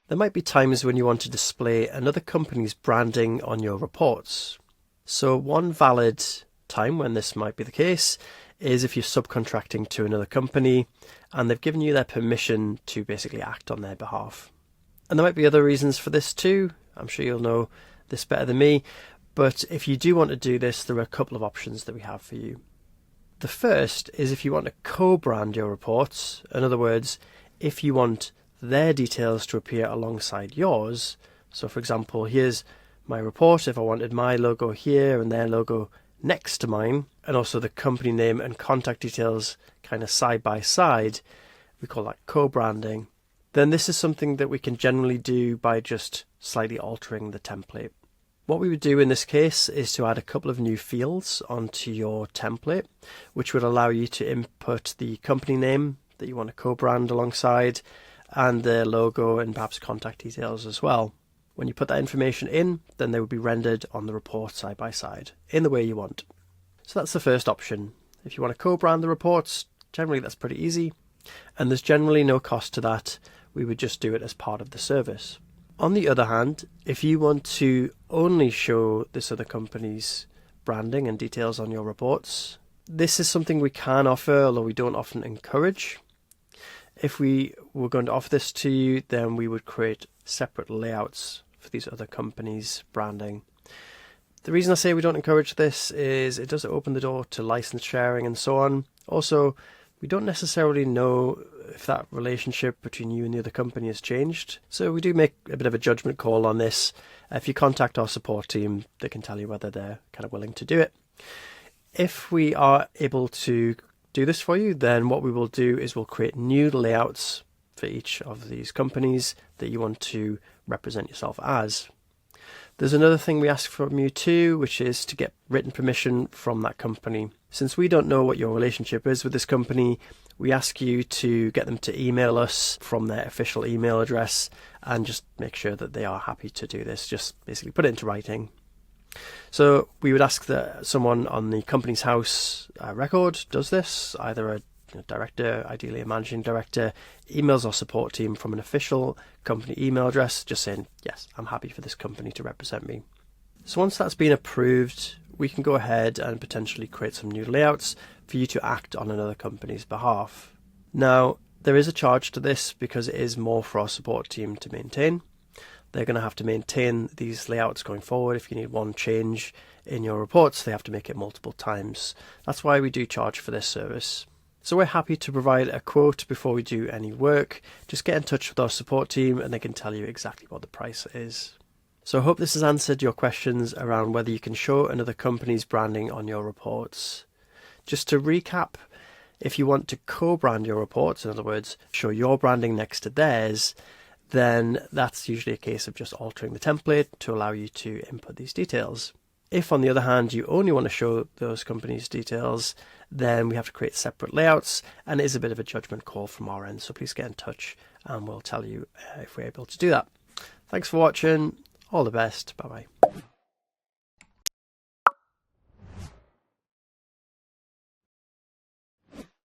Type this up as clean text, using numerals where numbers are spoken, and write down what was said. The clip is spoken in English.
There might be times when you want to display another company's branding on your reports. So one valid time when this might be the case is if you're subcontracting to another company and they've given you their permission to basically act on their behalf. And there might be other reasons for this too. I'm sure you'll know this better than me. But if you do want to do this, there are a couple of options that we have for you. The first is if you want to co-brand your reports. In other words, if you want their details to appear alongside yours. So for example, here's my report. If I wanted my logo here and their logo next to mine, and also the company name and contact details kind of side by side, we call that co-branding. Then this is something that we can generally do by just slightly altering the template. What we would do in this case is to add a couple of new fields onto your template, which would allow you to input the company name that you want to co-brand alongside and their logo and perhaps contact details as well. When you put that information in, then they would be rendered on the report side by side in the way you want. So that's the first option. If you want to co-brand the reports, generally that's pretty easy, and there's generally no cost to that. We would just do it as part of the service. On the other hand, if you want to only show this other company's branding and details on your reports, this is something we can offer, although we don't often encourage. If we were going to offer this to you, then we would create separate layouts for these other companies' branding. The reason I say we don't encourage this is it does open the door to license sharing and so on. Also, we don't necessarily know if that relationship between you and the other company has changed. So we do make a bit of a judgment call on this. If you contact our support team, they can tell you whether they're kind of willing to do it. If we are able to do this for you, then what we will do is we'll create new layouts for each of these companies that you want to represent yourself as. There's another thing we ask from you too, which is to get written permission from that company. Since we don't know what your relationship is with this company, we ask you to get them to email us from their official email address and just make sure that they are happy to do this. Just basically put it into writing. So we would ask that someone on the company's house record does this, either a director, ideally a managing director, emails our support team from an official company email address just saying, yes, I'm happy for this company to represent me. So once that's been approved, we can go ahead and potentially create some new layouts for you to act on another company's behalf. Now, there is a charge to this because it is more for our support team to maintain. They're going to have to maintain these layouts going forward. If you need one change in your reports, they have to make it multiple times. That's why we do charge for this service. So we're happy to provide a quote before we do any work. Just get in touch with our support team and they can tell you exactly what the price is. So I hope this has answered your questions around whether you can show another company's branding on your reports. Just to recap, if you want to co-brand your reports, in other words, show your branding next to theirs, then that's usually a case of just altering the template to allow you to input these details. If, on the other hand, you only want to show those companies' details, then we have to create separate layouts, and it is a bit of a judgment call from our end, so please get in touch and we'll tell you if we're able to do that. Thanks for watching. All the best. Bye-bye.